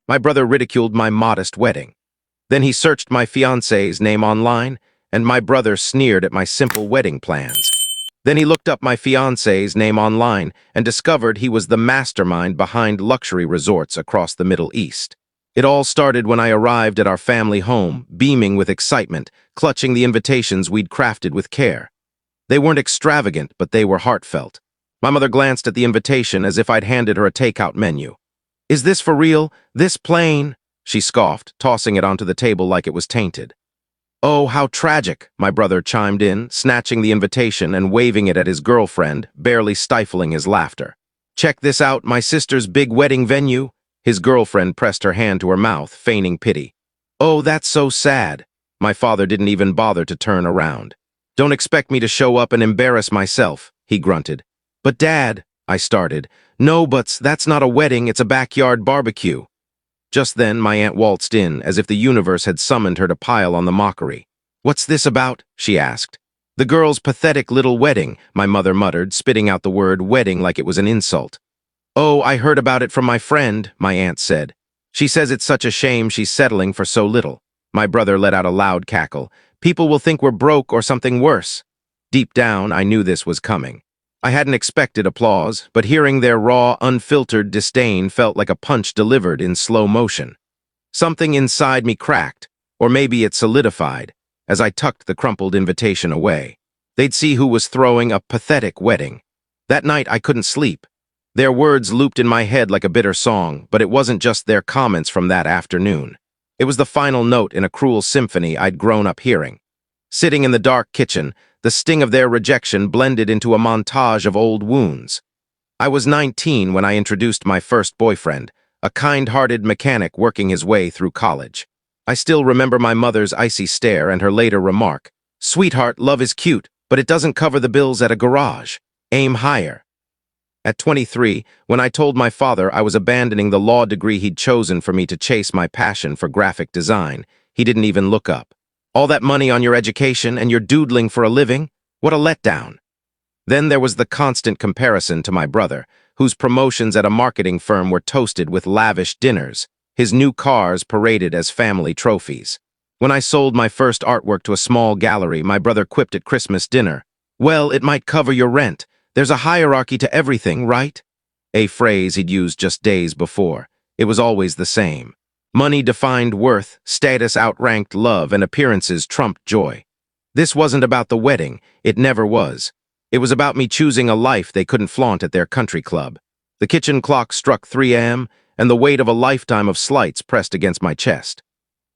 My brother ridiculed my modest wedding. Then he searched my fiancé's name online, and my brother sneered at my simple wedding plans. Then he looked up my fiancé's name online and discovered he was the mastermind behind luxury resorts across the Middle East. It all started when I arrived at our family home, beaming with excitement, clutching the invitations we'd crafted with care. They weren't extravagant, but they were heartfelt. My mother glanced at the invitation as if I'd handed her a takeout menu. "Is this for real? This plain?" she scoffed, tossing it onto the table like it was tainted. "Oh, how tragic," my brother chimed in, snatching the invitation and waving it at his girlfriend, barely stifling his laughter. "Check this out, my sister's big wedding venue." His girlfriend pressed her hand to her mouth, feigning pity. "Oh, that's so sad." My father didn't even bother to turn around. "Don't expect me to show up and embarrass myself," he grunted. "But Dad," I started. "No buts, that's not a wedding, it's a backyard barbecue." Just then, my aunt waltzed in, as if the universe had summoned her to pile on the mockery. "What's this about?" she asked. "The girl's pathetic little wedding," my mother muttered, spitting out the word wedding like it was an insult. "Oh, I heard about it from my friend," my aunt said. "She says it's such a shame she's settling for so little." My brother let out a loud cackle. "People will think we're broke or something worse." Deep down, I knew this was coming. I hadn't expected applause, but hearing their raw, unfiltered disdain felt like a punch delivered in slow motion. Something inside me cracked, or maybe it solidified, as I tucked the crumpled invitation away. They'd see who was throwing a pathetic wedding. That night, I couldn't sleep. Their words looped in my head like a bitter song, but it wasn't just their comments from that afternoon. It was the final note in a cruel symphony I'd grown up hearing. Sitting in the dark kitchen, the sting of their rejection blended into a montage of old wounds. I was 19 when I introduced my first boyfriend, a kind-hearted mechanic working his way through college. I still remember my mother's icy stare and her later remark, "Sweetheart, love is cute, but it doesn't cover the bills at a garage. Aim higher." At 23, when I told my father I was abandoning the law degree he'd chosen for me to chase my passion for graphic design, he didn't even look up. "All that money on your education and you're doodling for a living? What a letdown." Then there was the constant comparison to my brother, whose promotions at a marketing firm were toasted with lavish dinners, his new cars paraded as family trophies. When I sold my first artwork to a small gallery, my brother quipped at Christmas dinner, "Well, it might cover your rent. There's a hierarchy to everything, right?" A phrase he'd used just days before. It was always the same. Money defined worth, status outranked love, and appearances trumped joy. This wasn't about the wedding. It never was. It was about me choosing a life they couldn't flaunt at their country club. The kitchen clock struck 3 a.m., and the weight of a lifetime of slights pressed against my chest.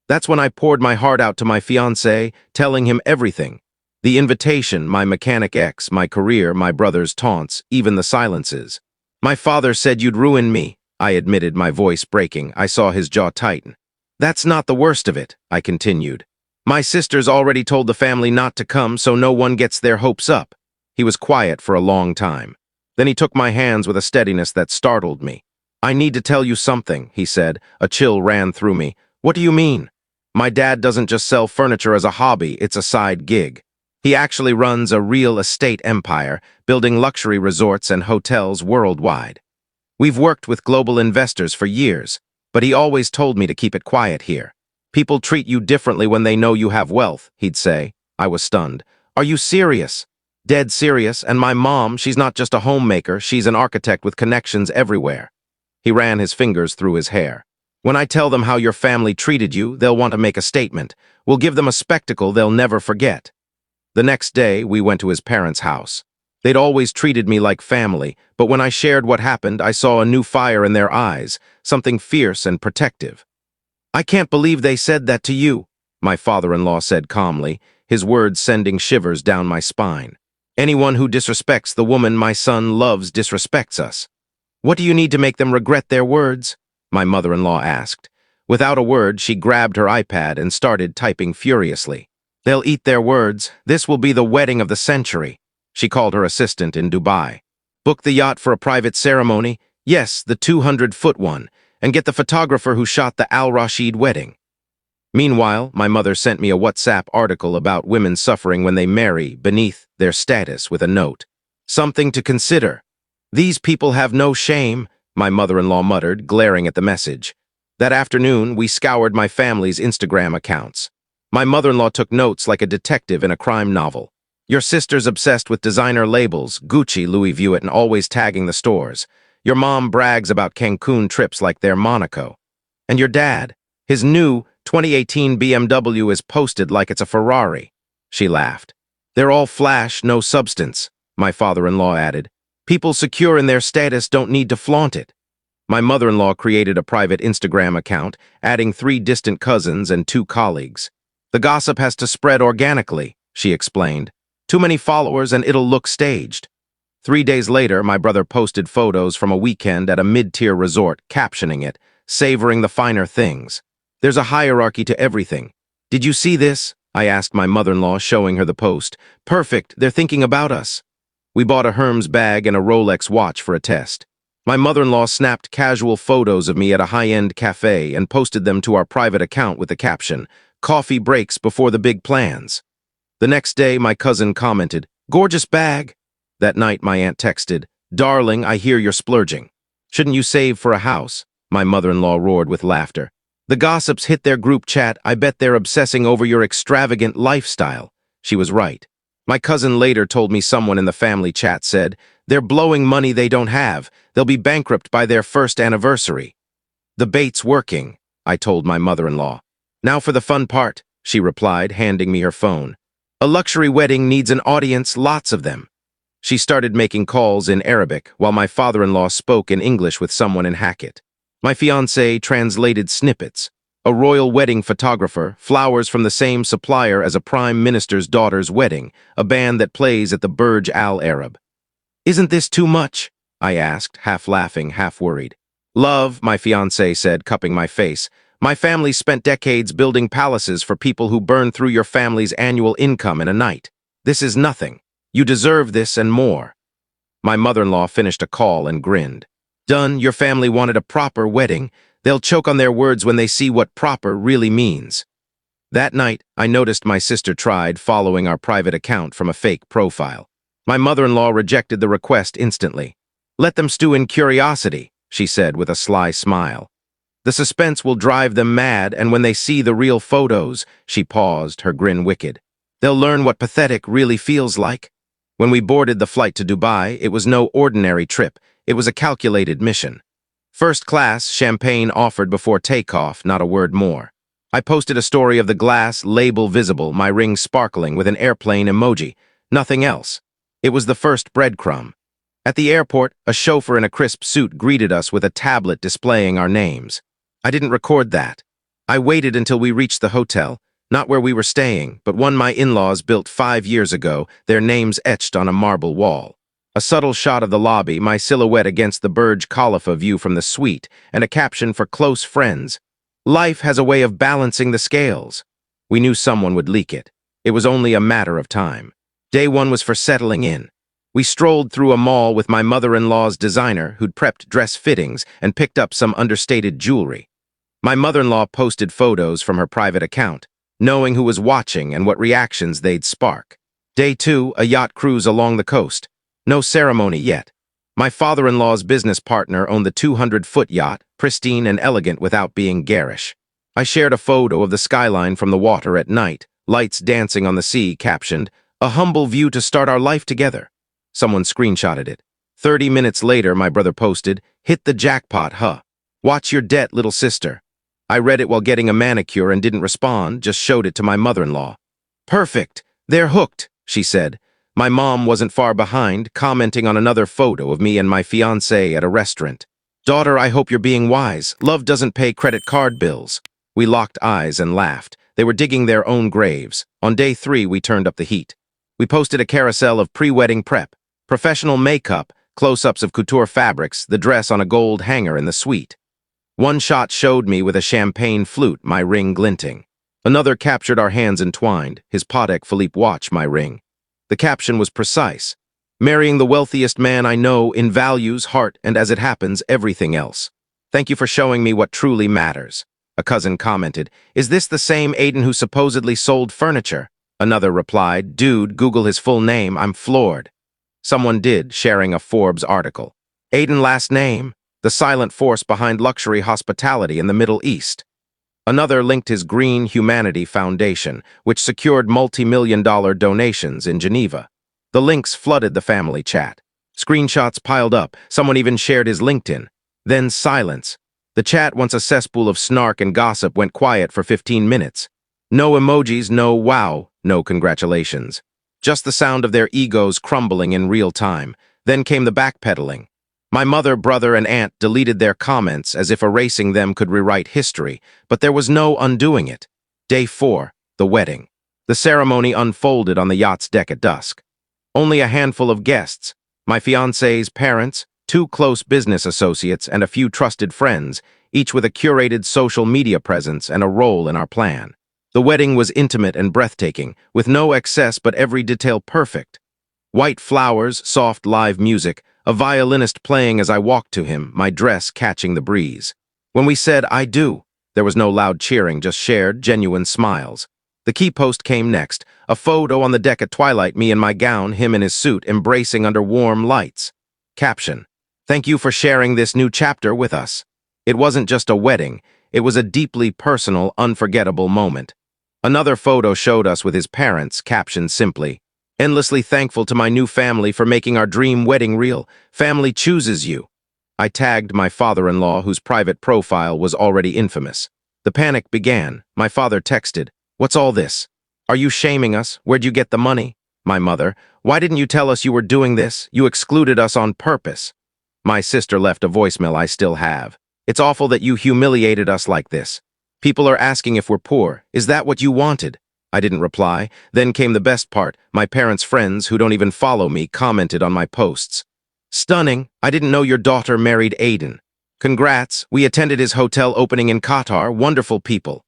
That's when I poured my heart out to my fiancé, telling him everything. The invitation, my mechanic ex, my career, my brother's taunts, even the silences. "My father said you'd ruin me," I admitted, my voice breaking. I saw his jaw tighten. "That's not the worst of it," I continued. "My sister's already told the family not to come so no one gets their hopes up." He was quiet for a long time. Then he took my hands with a steadiness that startled me. "I need to tell you something," he said. A chill ran through me. "What do you mean?" "My dad doesn't just sell furniture as a hobby, it's a side gig. He actually runs a real estate empire, building luxury resorts and hotels worldwide. We've worked with global investors for years, but he always told me to keep it quiet here. People treat you differently when they know you have wealth," he'd say. I was stunned. "Are you serious?" "Dead serious, and my mom, she's not just a homemaker, she's an architect with connections everywhere." He ran his fingers through his hair. "When I tell them how your family treated you, they'll want to make a statement. We'll give them a spectacle they'll never forget." The next day, we went to his parents' house. They'd always treated me like family, but when I shared what happened, I saw a new fire in their eyes, something fierce and protective. "I can't believe they said that to you," my father-in-law said calmly, his words sending shivers down my spine. "Anyone who disrespects the woman my son loves disrespects us." "What do you need to make them regret their words?" my mother-in-law asked. Without a word, she grabbed her iPad and started typing furiously. "They'll eat their words. This will be the wedding of the century." She called her assistant in Dubai. "Book the yacht for a private ceremony. Yes, the 200-foot one. And get the photographer who shot the Al Rashid wedding." Meanwhile, my mother sent me a WhatsApp article about women suffering when they marry beneath their status with a note. "Something to consider. These people have no shame," my mother-in-law muttered, glaring at the message. That afternoon, we scoured my family's Instagram accounts. My mother-in-law took notes like a detective in a crime novel. Your sister's obsessed with designer labels, Gucci, Louis Vuitton, and always tagging the stores. Your mom brags about Cancun trips like they're Monaco. And your dad, his new 2018 BMW is posted like it's a Ferrari. She laughed. They're all flash, no substance, my father-in-law added. People secure in their status don't need to flaunt it. My mother-in-law created a private Instagram account, adding 3 distant cousins and 2 colleagues. The gossip has to spread organically, she explained. Too many followers and it'll look staged. 3 days later, my brother posted photos from a weekend at a mid-tier resort, captioning it, savoring the finer things. There's a hierarchy to everything. Did you see this? I asked my mother-in-law, showing her the post. Perfect, they're thinking about us. We bought a Hermes bag and a Rolex watch for a test. My mother-in-law snapped casual photos of me at a high-end cafe and posted them to our private account with the caption, "Coffee breaks before the big plans." The next day, my cousin commented, "Gorgeous bag." That night, my aunt texted, "Darling, I hear you're splurging. Shouldn't you save for a house?" My mother-in-law roared with laughter. The gossips hit their group chat. I bet they're obsessing over your extravagant lifestyle. She was right. My cousin later told me someone in the family chat said, "They're blowing money they don't have. They'll be bankrupt by their first anniversary." The bait's working, I told my mother-in-law. Now for the fun part, she replied, handing me her phone. A luxury wedding needs an audience, lots of them. She started making calls in Arabic while my father-in-law spoke in English with someone in Hackett. My fiancé translated snippets. A royal wedding photographer, flowers from the same supplier as a prime minister's daughter's wedding, a band that plays at the Burj Al Arab. Isn't this too much? I asked, half laughing, half worried. Love, my fiancé said, cupping my face. My family spent decades building palaces for people who burn through your family's annual income in a night. This is nothing. You deserve this and more. My mother-in-law finished a call and grinned. Done, your family wanted a proper wedding. They'll choke on their words when they see what proper really means. That night, I noticed my sister tried following our private account from a fake profile. My mother-in-law rejected the request instantly. Let them stew in curiosity, she said with a sly smile. The suspense will drive them mad, and when they see the real photos, she paused, her grin wicked. They'll learn what pathetic really feels like. When we boarded the flight to Dubai, it was no ordinary trip. It was a calculated mission. First class, champagne offered before takeoff, not a word more. I posted a story of the glass, label visible, my ring sparkling with an airplane emoji. Nothing else. It was the first breadcrumb. At the airport, a chauffeur in a crisp suit greeted us with a tablet displaying our names. I didn't record that. I waited until we reached the hotel, not where we were staying, but one my in-laws built 5 years ago, their names etched on a marble wall. A subtle shot of the lobby, my silhouette against the Burj Khalifa view from the suite, and a caption for close friends. Life has a way of balancing the scales. We knew someone would leak it. It was only a matter of time. Day 1 was for settling in. We strolled through a mall with my mother-in-law's designer, who'd prepped dress fittings and picked up some understated jewelry. My mother-in-law posted photos from her private account, knowing who was watching and what reactions they'd spark. Day 2, a yacht cruise along the coast. No ceremony yet. My father-in-law's business partner owned the 200-foot yacht, pristine and elegant without being garish. I shared a photo of the skyline from the water at night, lights dancing on the sea, captioned, "A humble view to start our life together." Someone screenshotted it. 30 minutes later, my brother posted, "Hit the jackpot, huh? Watch your debt, little sister." I read it while getting a manicure and didn't respond, just showed it to my mother-in-law. "Perfect. They're hooked," she said. My mom wasn't far behind, commenting on another photo of me and my fiancé at a restaurant. "Daughter, I hope you're being wise. Love doesn't pay credit card bills." We locked eyes and laughed. They were digging their own graves. On day 3, we turned up the heat. We posted a carousel of pre-wedding prep, professional makeup, close-ups of couture fabrics, the dress on a gold hanger in the suite. One shot showed me with a champagne flute, my ring glinting. Another captured our hands entwined, his Patek Philippe watch, my ring. The caption was precise. "Marrying the wealthiest man I know in values, heart, and as it happens, everything else. Thank you for showing me what truly matters." A cousin commented, "Is this the same Aiden who supposedly sold furniture?" Another replied, "Dude, Google his full name, I'm floored." Someone did, sharing a Forbes article. "Aiden last name?" the silent force behind luxury hospitality in the Middle East. Another linked his Green Humanity Foundation, which secured multi-million-dollar donations in Geneva. The links flooded the family chat. Screenshots piled up, someone even shared his LinkedIn. Then silence. The chat, once a cesspool of snark and gossip, went quiet for 15 minutes. No emojis, no wow, no congratulations. Just the sound of their egos crumbling in real time. Then came the backpedaling. My mother, brother, and aunt deleted their comments as if erasing them could rewrite history, but there was no undoing it. Day 4, the wedding. The ceremony unfolded on the yacht's deck at dusk. Only a handful of guests, my fiancé's parents, 2 close business associates, and a few trusted friends, each with a curated social media presence and a role in our plan. The wedding was intimate and breathtaking, with no excess but every detail perfect. White flowers, soft live music, a violinist playing as I walked to him, my dress catching the breeze. When we said, "I do," there was no loud cheering, just shared, genuine smiles. The key post came next, a photo on the deck at twilight, me in my gown, him in his suit, embracing under warm lights. Caption: "Thank you for sharing this new chapter with us." It wasn't just a wedding, it was a deeply personal, unforgettable moment. Another photo showed us with his parents, captioned simply, "Endlessly thankful to my new family for making our dream wedding real. Family chooses you." I tagged my father-in-law, whose private profile was already infamous. The panic began. My father texted, "What's all this? Are you shaming us? Where'd you get the money?" My mother, "Why didn't you tell us you were doing this? You excluded us on purpose." My sister left a voicemail I still have. "It's awful that you humiliated us like this. People are asking if we're poor. Is that what you wanted?" I didn't reply. Then came the best part. My parents' friends, who don't even follow me, commented on my posts. "Stunning. I didn't know your daughter married Aiden. Congrats. We attended his hotel opening in Qatar. Wonderful people."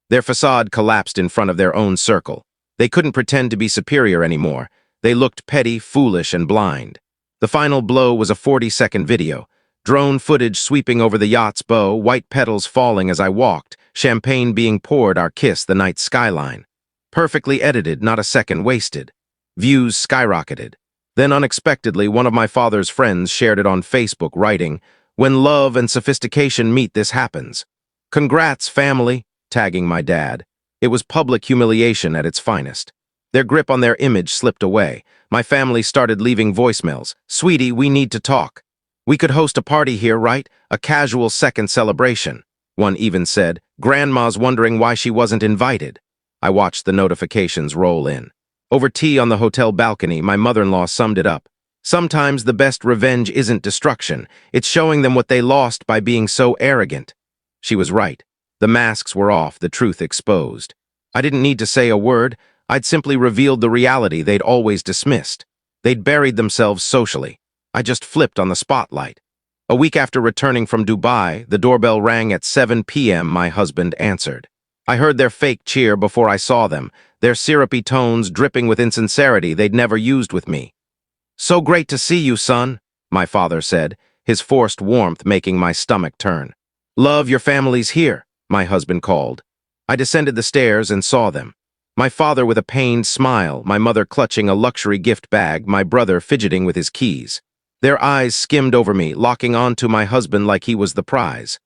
Their facade collapsed in front of their own circle. They couldn't pretend to be superior anymore. They looked petty, foolish, and blind. The final blow was a 40-second video. Drone footage sweeping over the yacht's bow, white petals falling as I walked, champagne being poured, our kiss, the night skyline. Perfectly edited, not a second wasted. Views skyrocketed. Then unexpectedly, one of my father's friends shared it on Facebook, writing, "When love and sophistication meet, this happens. Congrats, family," tagging my dad. It was public humiliation at its finest. Their grip on their image slipped away. My family started leaving voicemails. "Sweetie, we need to talk. We could host a party here, right? A casual second celebration." One even said, "Grandma's wondering why she wasn't invited." I watched the notifications roll in. Over tea on the hotel balcony, my mother-in-law summed it up. "Sometimes the best revenge isn't destruction. It's showing them what they lost by being so arrogant." She was right. The masks were off, the truth exposed. I didn't need to say a word. I'd simply revealed the reality they'd always dismissed. They'd buried themselves socially. I just flipped on the spotlight. A week after returning from Dubai, the doorbell rang at 7 p.m. My husband answered. I heard their fake cheer before I saw them, their syrupy tones dripping with insincerity they'd never used with me. "So great to see you, son," my father said, his forced warmth making my stomach turn. "Love, your family's here," my husband called. I descended the stairs and saw them. My father with a pained smile, my mother clutching a luxury gift bag, my brother fidgeting with his keys. Their eyes skimmed over me, locking onto my husband like he was the prize.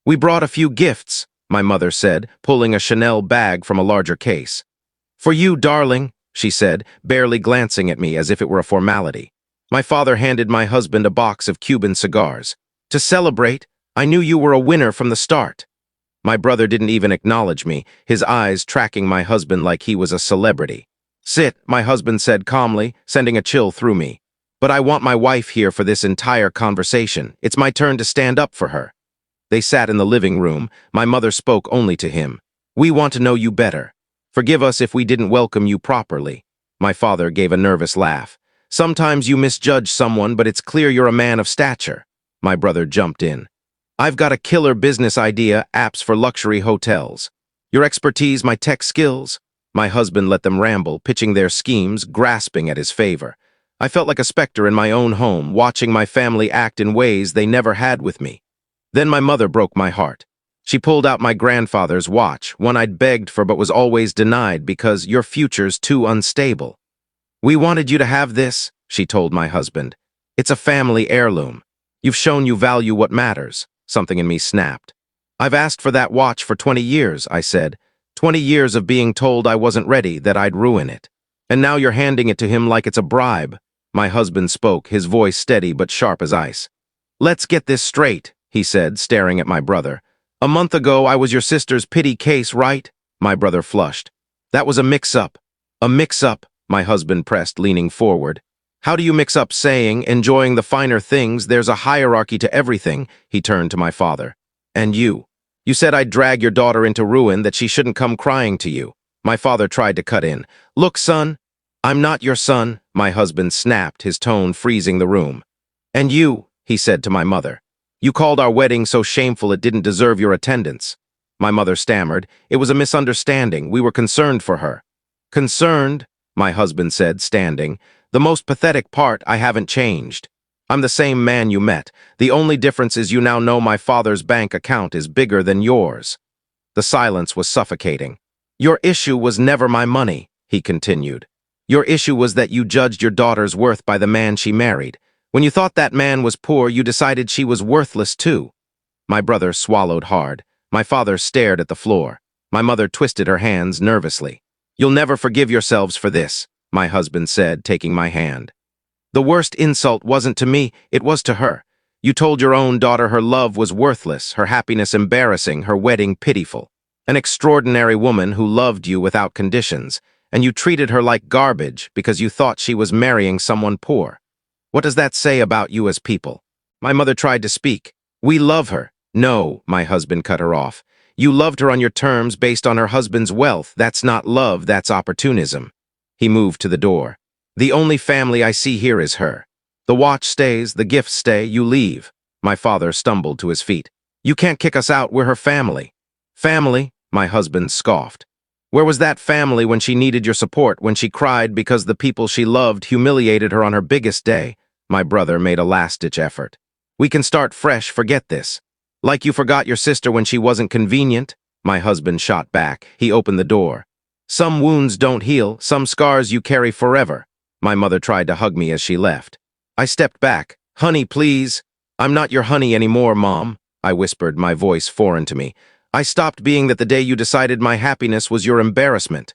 "We brought a few gifts," my mother said, pulling a Chanel bag from a larger case. "For you, darling," she said, barely glancing at me as if it were a formality. My father handed my husband a box of Cuban cigars. "To celebrate, I knew you were a winner from the start." My brother didn't even acknowledge me, his eyes tracking my husband like he was a celebrity. "Sit," my husband said calmly, sending a chill through me. "But I want my wife here for this entire conversation. It's my turn to stand up for her." They sat in the living room. My mother spoke only to him. "We want to know you better. Forgive us if we didn't welcome you properly." My father gave a nervous laugh. "Sometimes you misjudge someone, but it's clear you're a man of stature." My brother jumped in. "I've got a killer business idea, apps for luxury hotels. Your expertise, my tech skills." My husband let them ramble, pitching their schemes, grasping at his favor. I felt like a specter in my own home, watching my family act in ways they never had with me. Then my mother broke my heart. She pulled out my grandfather's watch, one I'd begged for but was always denied because your future's too unstable. "We wanted you to have this," she told my husband. "It's a family heirloom." You've shown you value what matters. Something in me snapped. I've asked for that watch for 20 years, I said. 20 years of being told I wasn't ready, that I'd ruin it. And now you're handing it to him like it's a bribe. My husband spoke, his voice steady but sharp as ice. Let's get this straight, he said, staring at my brother. A month ago, I was your sister's pity case, right? My brother flushed. That was a mix-up. A mix-up, my husband pressed, leaning forward. How do you mix up saying, enjoying the finer things, there's a hierarchy to everything? He turned to my father. And you. You said I'd drag your daughter into ruin, that she shouldn't come crying to you. My father tried to cut in. Look, son. I'm not your son, my husband snapped, his tone freezing the room. And you, he said to my mother. You called our wedding so shameful it didn't deserve your attendance. My mother stammered. It was a misunderstanding. We were concerned for her. Concerned, my husband said, standing. The most pathetic part, I haven't changed. I'm the same man you met. The only difference is you now know my father's bank account is bigger than yours. The silence was suffocating. Your issue was never my money, he continued. Your issue was that you judged your daughter's worth by the man she married. When you thought that man was poor, you decided she was worthless too. My brother swallowed hard. My father stared at the floor. My mother twisted her hands nervously. You'll never forgive yourselves for this, my husband said, taking my hand. The worst insult wasn't to me, it was to her. You told your own daughter her love was worthless, her happiness embarrassing, her wedding pitiful. An extraordinary woman who loved you without conditions, and you treated her like garbage because you thought she was marrying someone poor. What does that say about you as people? My mother tried to speak. We love her. No, my husband cut her off. You loved her on your terms based on her husband's wealth. That's not love, that's opportunism. He moved to the door. The only family I see here is her. The watch stays, the gifts stay, you leave. My father stumbled to his feet. You can't kick us out, we're her family. Family? My husband scoffed. Where was that family when she needed your support, when she cried because the people she loved humiliated her on her biggest day? My brother made a last-ditch effort. We can start fresh, forget this. Like you forgot your sister when she wasn't convenient? My husband shot back. He opened the door. Some wounds don't heal, some scars you carry forever. My mother tried to hug me as she left. I stepped back. Honey, please. I'm not your honey anymore, Mom, I whispered, my voice foreign to me. I stopped being that the day you decided my happiness was your embarrassment.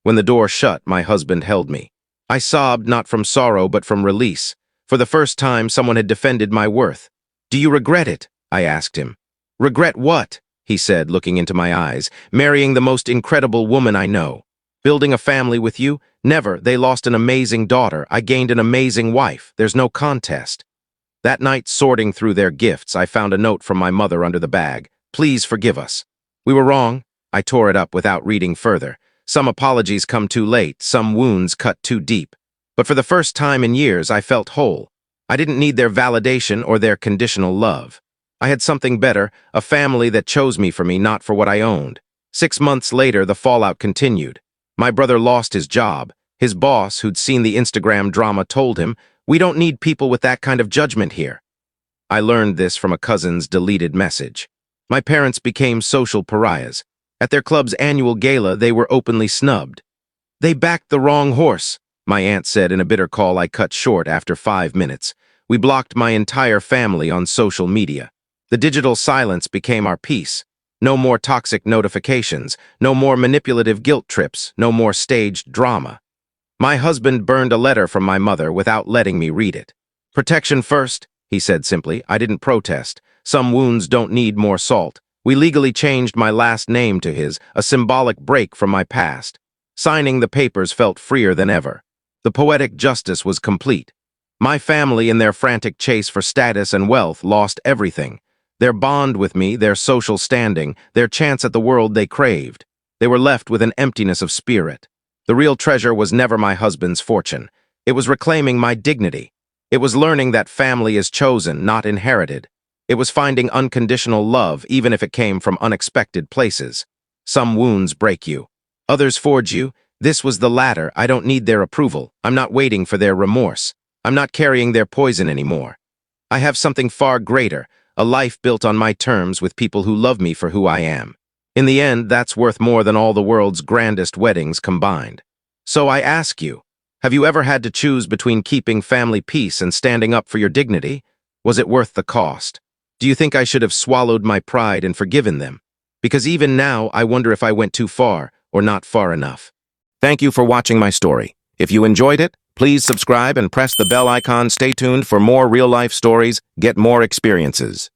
When the door shut, my husband held me. I sobbed not from sorrow but from release. For the first time, someone had defended my worth. Do you regret it? I asked him. Regret what? He said, looking into my eyes. Marrying the most incredible woman I know. Building a family with you? Never. They lost an amazing daughter. I gained an amazing wife. There's no contest. That night, sorting through their gifts, I found a note from my mother under the bag. Please forgive us. We were wrong. I tore it up without reading further. Some apologies come too late, some wounds cut too deep. But for the first time in years, I felt whole. I didn't need their validation or their conditional love. I had something better, a family that chose me for me, not for what I owned. 6 months later, the fallout continued. My brother lost his job. His boss, who'd seen the Instagram drama, told him, "We don't need people with that kind of judgment here." I learned this from a cousin's deleted message. My parents became social pariahs. At their club's annual gala, they were openly snubbed. They backed the wrong horse, my aunt said in a bitter call I cut short after 5 minutes. We blocked my entire family on social media. The digital silence became our peace. No more toxic notifications, no more manipulative guilt trips, no more staged drama. My husband burned a letter from my mother without letting me read it. Protection first, he said simply. I didn't protest. Some wounds don't need more salt. We legally changed my last name to his, a symbolic break from my past. Signing the papers felt freer than ever. The poetic justice was complete. My family, in their frantic chase for status and wealth, lost everything. Their bond with me, their social standing, their chance at the world they craved. They were left with an emptiness of spirit. The real treasure was never my husband's fortune. It was reclaiming my dignity. It was learning that family is chosen, not inherited. It was finding unconditional love, even if it came from unexpected places. Some wounds break you. Others forge you. This was the latter. I don't need their approval. I'm not waiting for their remorse. I'm not carrying their poison anymore. I have something far greater, a life built on my terms with people who love me for who I am. In the end, that's worth more than all the world's grandest weddings combined. So I ask you, have you ever had to choose between keeping family peace and standing up for your dignity? Was it worth the cost? Do you think I should have swallowed my pride and forgiven them? Because even now, I wonder if I went too far or not far enough. Thank you for watching my story. If you enjoyed it, please subscribe and press the bell icon. Stay tuned for more real-life stories, get more experiences.